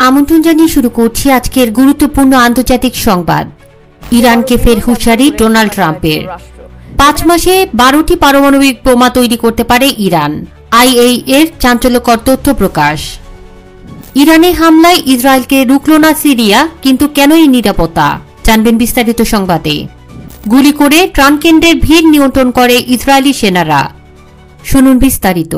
আমন্ত্রণ জানিয়ে শুরু করছি আজকের গুরুত্বপূর্ণ আন্তর্জাতিক সংবাদ। ইরানকে ফের হুঁশিয়ারি ডোনাল্ড ট্রাম্পের। 5 মাসে 12টি পারমাণবিক বোমা তৈরি করতে পারে ইরান। আইএইএ এর চাঞ্চল্যকর তথ্য প্রকাশ। ইরানে হামলায় ইসরায়েলকে রুখল না সিরিয়া, কিন্তু কেন এই নিরাপত্তা জানবেন বিস্তারিত সংবাদে। গুলি করে ত্রাণ কেন্দ্রের ভিড় নিয়ন্ত্রণ করে ইসরায়েলি সেনারা, শুনুন বিস্তারিত।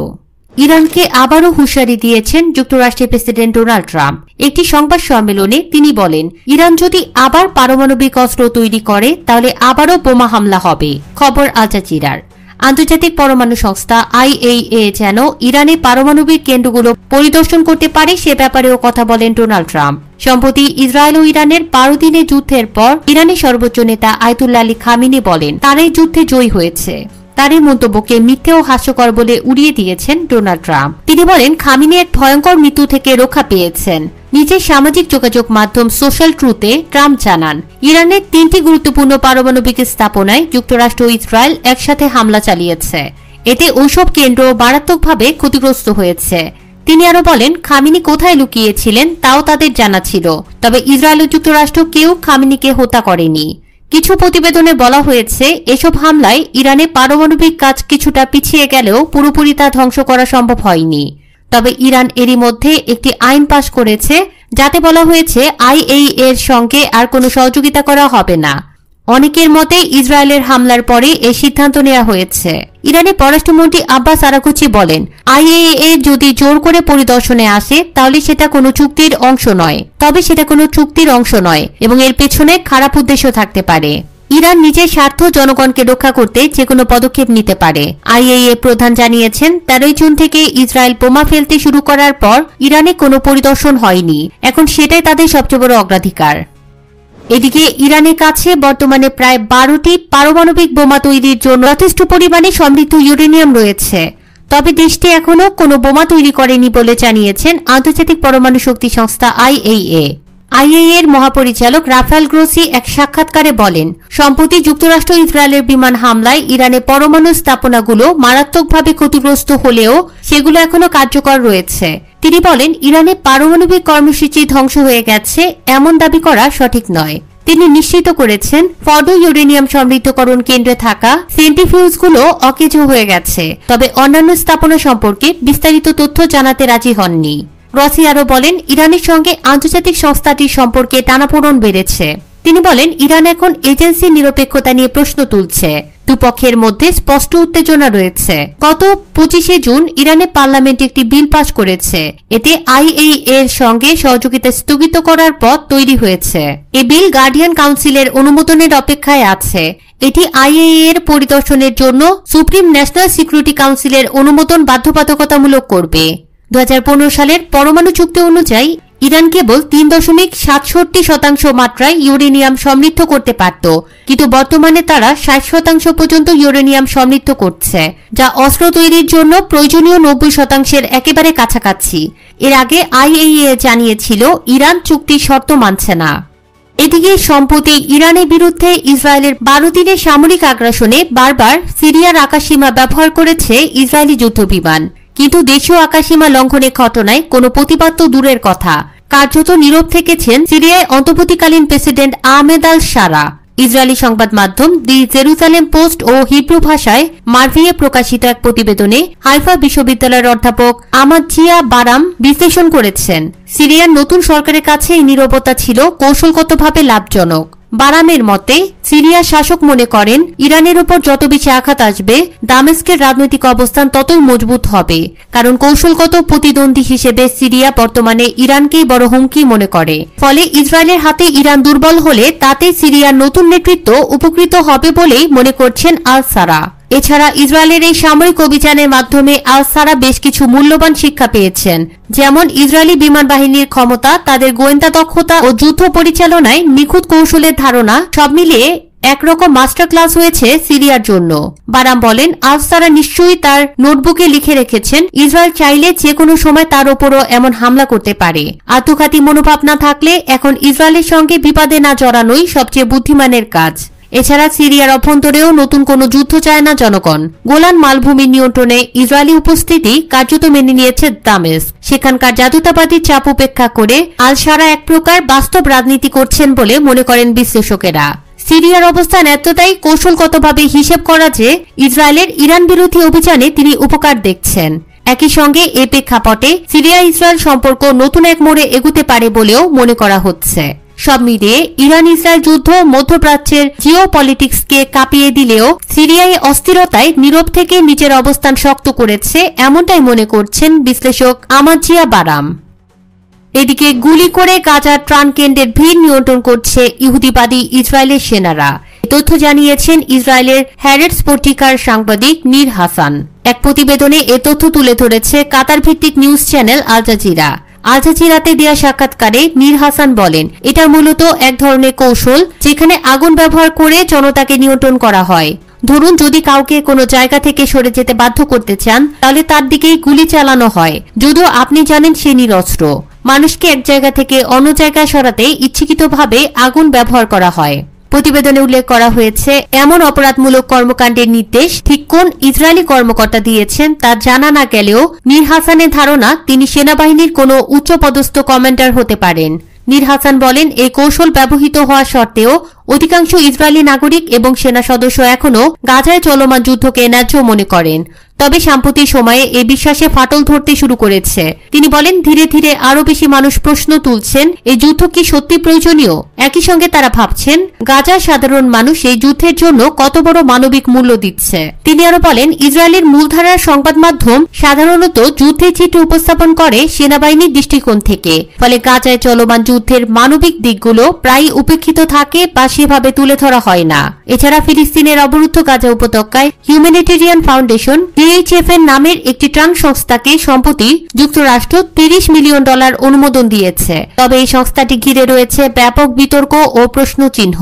ইরানকে আবারও হুঁশিয়ারি দিয়েছেন যুক্তরাষ্ট্রের প্রেসিডেন্ট ডোনাল্ড ট্রাম্প। একটি সংবাদ সম্মেলনে তিনি বলেন, ইরান যদি আবার পারমাণবিক অস্ত্র তৈরি করে তাহলে আবারও বোমা হামলা হবে। খবর আল জাজিরার। আন্তর্জাতিক পরমাণু সংস্থা আইএইএ যেন ইরানের পারমাণবিক কেন্দ্রগুলো পরিদর্শন করতে পারে সে ব্যাপারেও কথা বলেন ডোনাল্ড ট্রাম্প। সম্প্রতি ইসরায়েল ও ইরানের 12 দিনের যুদ্ধের পর ইরানের সর্বোচ্চ নেতা আয়াতুল্লাহ আলী খামেনি বলেন তারা এই যুদ্ধে জয়ী হয়েছে। তার এই মন্তব্যকে মিথ্যে ও হাস্যকর বলে উড়িয়ে দিয়েছেন ডোনাল্ড ট্রাম্প। তিনি বলেন খামেনি এক ভয়ঙ্কর মৃত্যু থেকে রক্ষা পেয়েছেন। নিজের সামাজিক যোগাযোগ মাধ্যম সোশ্যাল ট্রুথে ট্রাম্প জানান, ইরানের 3টি গুরুত্বপূর্ণ পারমাণবিক স্থাপনায় যুক্তরাষ্ট্র ও ইসরায়েল একসাথে হামলা চালিয়েছে। এতে ওইসব কেন্দ্র মারাত্মকভাবে ক্ষতিগ্রস্ত হয়েছে। তিনি আরো বলেন, খামেনি কোথায় লুকিয়েছিলেন তাও তাদের জানা ছিল, তবে ইসরায়েল ও যুক্তরাষ্ট্র কেউ খামেনিকে হত্যা করেনি। কিছু প্রতিবেদনে বলা হয়েছে এসব হামলায় ইরানের পারমাণবিক কাজ কিছুটা পিছিয়ে গেলেও পুরোপুরি তা ধ্বংস করা সম্ভব হয়নি। তবে ইরান এরই মধ্যে একটি আইন পাশ করেছে যাতে বলা হয়েছে আইএইএ এর সঙ্গে আর কোনো সহযোগিতা করা হবে না। অনেকের মতে ইসরায়েলের হামলার পরে এই সিদ্ধান্ত নেওয়া হয়েছে। ইরানের পররাষ্ট্রমন্ত্রী আব্বাস আরাঘচি বলেন, আইএইএ যদি জোর করে পরিদর্শনে আসে তাহলে সেটা কোনো চুক্তির অংশ নয় এবং এর পেছনে খারাপ উদ্দেশ্য থাকতে পারে। ইরান নিজের স্বার্থ জনগণকে রক্ষা করতে যে কোনো পদক্ষেপ নিতে পারে। আইএইএ প্রধান জানিয়েছেন 13 জুন থেকে ইসরায়েল বোমা ফেলতে শুরু করার পর ইরানে কোনো পরিদর্শন হয়নি। এখন সেটাই তাদের সবচেয়ে বড় অগ্রাধিকার। এদিকে ইরানের কাছে বর্তমানে প্রায় 12টি পারমাণবিক বোমা তৈরির জন্য যথেষ্ট পরিমাণে সমৃদ্ধ ইউরেনিয়াম রয়েছে। তবে দেশটি এখনও কোনো বোমা তৈরি করেনি বলে জানিয়েছেন আন্তর্জাতিক পরমাণু শক্তি সংস্থা আইএইএ। আইএইএ এর মহাপরিচালক রাফায়েল গ্রোসি এক সাক্ষাৎকারে বলেন, সম্প্রতি যুক্তরাষ্ট্র ইসরায়েলের বিমান হামলায় ইরানের পরমাণু স্থাপনাগুলো মারাত্মকভাবে ক্ষতিগ্রস্ত হলেও সেগুলো এখনো কার্যকর রয়েছে। তিনি বলেন, ইরানের পারমাণবিক কর্মসূচি ধ্বংস হয়ে গেছে এমন দাবি করা সঠিক নয়। তিনি নিশ্চিত করেছেন ফর্ডো ইউরেনিয়াম সমৃদ্ধকরণ কেন্দ্রে থাকা সেন্ট্রিফিউজগুলো অকেজো হয়ে গেছে, তবে অন্যান্য স্থাপনা সম্পর্কে বিস্তারিত তথ্য জানাতে রাজি হননি। রসি আরো বলেন, ইরানের সঙ্গে আন্তর্জাতিক সংস্থাটির সম্পর্কে টানাপোড়েন বেড়েছে। তিনি বলেন, ইরান এখন এজেন্সির নিরপেক্ষতা নিয়ে প্রশ্ন তুলছে। দুপক্ষের মধ্যে স্পষ্ট উত্তেজনা রয়েছে। গত 25 জুন ইরানের পার্লামেন্ট একটি বিল পাস করেছে। এতে আইএইএ এর সঙ্গে সহযোগিতা স্থগিত করার পথ তৈরি হয়েছে। এই বিল গার্ডিয়ান কাউন্সিলের অনুমোদনের অপেক্ষায় আছে। এটি আইএইএ এর পরিদর্শনের জন্য সুপ্রিম ন্যাশনাল সিকিউরিটি কাউন্সিলের অনুমোদন বাধ্যবাধকতামূলক করবে। 2015 সালের পরমাণু চুক্তি অনুযায়ী ইরান কেবল 3.67% মাত্রায় ইউরেনিয়াম সমৃদ্ধ করতে পারত, কিন্তু বর্তমানে তারা 60% পর্যন্ত ইউরেনিয়াম সমৃদ্ধ করছে, যা অস্ত্র তৈরির জন্য প্রয়োজনীয় 90%-এর একেবারে কাছাকাছি। এর আগে আইএইএ জানিয়েছিল ইরান চুক্তির শর্ত মানছে না। এদিকে সম্প্রতি ইরানের বিরুদ্ধে ইসরায়েলের 12 দিনের সামরিক আগ্রাসনে বারবার সিরিয়ার আকাশসীমা ব্যবহার করেছে ইসরায়েলি যুদ্ধবিমান, কিন্তু দেশীয় আকাশসীমা লঙ্ঘনের ঘটনায় কোনো প্রতিবাদ তো দূরের কথা, কার্যত নীরব থেকেছেন সিরিয়ায় অন্তর্বর্তীকালীন প্রেসিডেন্ট আহমেদ আল শারা। ইসরায়েলি সংবাদ মাধ্যম দি জেরুজালেম পোস্ট ও হিব্রু ভাষায় মার্ভিয়ে প্রকাশিত এক প্রতিবেদনে হাইফা বিশ্ববিদ্যালয়ের অধ্যাপক আমাদ জিয়া বারাম বিশ্লেষণ করেছেন, সিরিয়ার নতুন সরকারের কাছে এই নীরবতা ছিল কৌশলগতভাবে লাভজনক। বারামের মতে, সিরিয়ার শাসক মনে করেন ইরানের উপর যত বেশি আঘাত আসবে দামেস্কের রাজনৈতিক অবস্থান ততই মজবুত হবে, কারণ কৌশলগত প্রতিদ্বন্দ্বী হিসেবে সিরিয়া বর্তমানে ইরানকেই বড় হুমকি মনে করে। ফলে ইসরায়েলের হাতে ইরান দুর্বল হলে তাতে সিরিয়ার নতুন নেতৃত্ব উপকৃত হবে বলেই মনে করছেন আল সারা। এছাড়া ইসরায়েলের এই সামরিক অভিযানের মাধ্যমে আল সারা বেশ কিছু মূল্যবান শিক্ষা পেয়েছেন, যেমন ইসরায়েলি বিমান বাহিনীর ক্ষমতা, তাদের গোয়েন্দা দক্ষতা ও যুদ্ধ পরিচালনায় নিখুঁত কৌশলের ধারণা, সব মিলিয়ে একরকম মাস্টার ক্লাস হয়েছে সিরিয়ার জন্য। বারাম বলেন, আল সারা নিশ্চয়ই তার নোটবুকে লিখে রেখেছেন ইসরায়েল চাইলে যে কোনো সময় তার ওপরও এমন হামলা করতে পারে। আত্মঘাতী মনোভাব না থাকলে এখন ইসরায়েলের সঙ্গে বিবাদে না জড়ানোই সবচেয়ে বুদ্ধিমানের কাজ। এছাড়া সিরিয়ার অভ্যন্তরেও নতুন কোনো যুদ্ধ চায় না জনগণ। গোলান মালভূমির নিয়ন্ত্রণে ইসরায়েলি উপস্থিতি কার্যত মেনে নিয়েছে দামেস্ক। সেখানকার জাতীয়তাবাদী চাপ উপেক্ষা করে আল সারা এক প্রকার বাস্তব রাজনীতি করছেন বলে মনে করেন বিশ্লেষকেরা। সিরিয়ার অবস্থান এতটাই কৌশলগতভাবে হিসেব করা যে ইসরায়েলের ইরান বিরোধী অভিযানে তিনি উপকার দেখছেন। একই সঙ্গে এ প্রেক্ষাপটে সিরিয়া ইসরায়েল সম্পর্ক নতুন এক মোড়ে এগুতে পারে বলেও মনে করা হচ্ছে। সব মিলিয়ে ইরান ইসরায়েল যুদ্ধ মধ্যপ্রাচ্যের জিও পলিটিক্সকে কাঁপিয়ে দিলেও সিরিয়ায় অস্থিরতায় নীরব থেকে নিজের অবস্থান শক্ত করেছে, এমনটাই মনে করছেন বিশ্লেষক আমাজিয়া বারাম। এদিকে গুলি করে গাজার ত্রাণ কেন্দ্রের ভিড় নিয়ন্ত্রণ করছে ইহুদিবাদী ইসরায়েলের সেনারা। তথ্য জানিয়েছেন ইসরায়েলের হ্যারেটস পত্রিকার সাংবাদিক নীর হাসান। এক প্রতিবেদনে এ তথ্য তুলে ধরেছে কাতার ভিত্তিক নিউজ চ্যানেল আল জাজিরা। আল জাজিরাতে দেয়া সাক্ষাৎকারে নীর হাসান বলেন, এটা মূলত এক ধরনের কৌশল যেখানে আগুন ব্যবহার করে জনতাকে নিয়ন্ত্রণ করা হয়। ধরুন, যদি কাউকে কোনো জায়গা থেকে সরে যেতে বাধ্য করতে চান তাহলে তার দিকেই গুলি চালানো হয়, যদিও আপনি জানেন সে নিরস্ত্র। মানুষকে এক জায়গা থেকে অন্য জায়গায় সরাতে ইচ্ছাকৃতভাবে আগুন ব্যবহার করা হয়। প্রতিবেদনে উল্লেখ করা হয়েছে, এমন অপরাধমূলক কর্মকাণ্ডের নির্দেশ ঠিক কোন ইসরায়েলি কর্মকর্তা দিয়েছেন তা জানা না গেলেও নীর হাসানের ধারণা তিনি সেনাবাহিনীর কোনো উচ্চপদস্থ কমান্ডার হতে পারেন। নীর হাসান বলেন, এই কৌশল ব্যবহৃত হওয়া সত্ত্বেও অধিকাংশ ইসরায়েলি নাগরিক এবং সেনা সদস্য এখনও গাজায় চলমান যুদ্ধকে ন্যায্য মনে করেন। তবে সাম্প্রতিক সময়ে এ বিশ্বাসে ফাটল ধরতে শুরু করেছে। তিনি বলেন, ধীরে ধীরে আরো বেশি মানুষ প্রশ্ন তুলছেন, এই যুদ্ধ কি সত্যি প্রয়োজনীয়? একই সঙ্গে তারা ভাবছেন, গাজার সাধারণ মানুষ এই যুদ্ধের জন্য কত বড় মানবিক মূল্য দিচ্ছে। তিনি আরো বলেন, ইসরায়েলের মূলধারার সংবাদ মাধ্যম সাধারণত যুদ্ধের চিত্র উপস্থাপন করে সেনাবাহিনীর দৃষ্টিকোণ থেকে, ফলে গাজায় চলমান যুদ্ধের মানবিক দিকগুলো প্রায় উপেক্ষিত থাকে বা সেভাবে তুলে ধরা হয় না। এছাড়া ফিলিস্তিনের অবরুদ্ধ গাজা উপত্যকায় হিউম্যানিটেরিয়ান ফাউন্ডেশন DHF এর নামের একটি ত্রাণ সংস্থাকে সম্প্রতি যুক্তরাষ্ট্র $30 মিলিয়ন অনুমোদন দিয়েছে। তবে এই সংস্থাটি ঘিরে রয়েছে ব্যাপক বিতর্ক ও প্রশ্নচিহ্ন।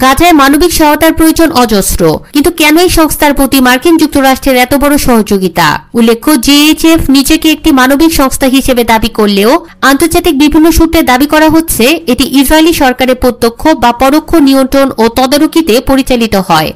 গাজায় মানবিক সহায়তার প্রয়োজন অজস্র, কিন্তু কেন এই সংস্থার প্রতি মার্কিন যুক্তরাষ্ট্রের এত বড় সহযোগিতা? উল্লেখ্য, DHF নিজেকে একটি মানবিক সংস্থা হিসেবে দাবি করলেও আন্তর্জাতিক বিভিন্ন সূত্রে দাবি করা হচ্ছে এটি ইসরায়েলি সরকারের প্রত্যক্ষ বা পরোক্ষ নিয়ন্ত্রণ ও তদারকিতে পরিচালিত হয়।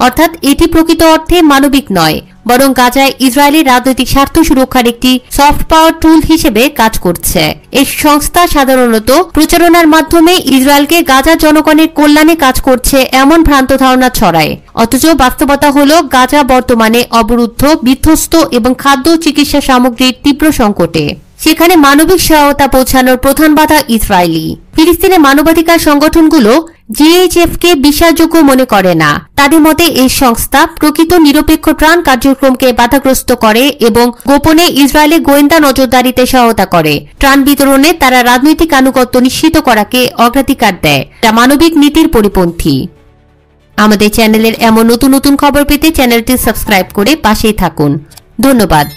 অর্থাৎ এটি প্রকৃত অর্থে মানবিক নয়, বরং গাজায় ইসরায়েলের রাজনৈতিক স্বার্থ সুরক্ষার একটি সফট পাওয়ার টুল হিসেবে কাজ করছে। এই সংস্থা সাধারণত প্রচারণার মাধ্যমে ইসরায়েলকে গাজার জনগণের কল্যাণে কাজ করছে এমন ভ্রান্ত ধারণা ছড়ায়। অথচ বাস্তবতা হল গাজা বর্তমানে অবরুদ্ধ, বিধ্বস্ত এবং খাদ্য চিকিৎসা সামগ্রীর তীব্র সংকটে। সেখানে মানবিক সহায়তা পৌঁছানোর প্রধান বাধা ইসরায়েলি। ফিলিস্তিনের মানবাধিকার সংগঠনগুলো DHF কে বিশ্বাসযোগ্য মনে করে না। তাদের মতে এই সংস্থা প্রকৃত নিরপেক্ষ ত্রাণ কার্যক্রমকে বাধাগ্রস্ত করে এবং গোপনে ইসরায়েলের গোয়েন্দা নজরদারিতে সহায়তা করে। ত্রাণ বিতরণে তারা রাজনৈতিক আনুগত্য নিশ্চিত করাকে অগ্রাধিকার দেয়, যা মানবিক নীতির পরিপন্থী। আমাদের চ্যানেলের এমন নতুন নতুন খবর পেতে চ্যানেলটি সাবস্ক্রাইব করে পাশেই থাকুন। ধন্যবাদ।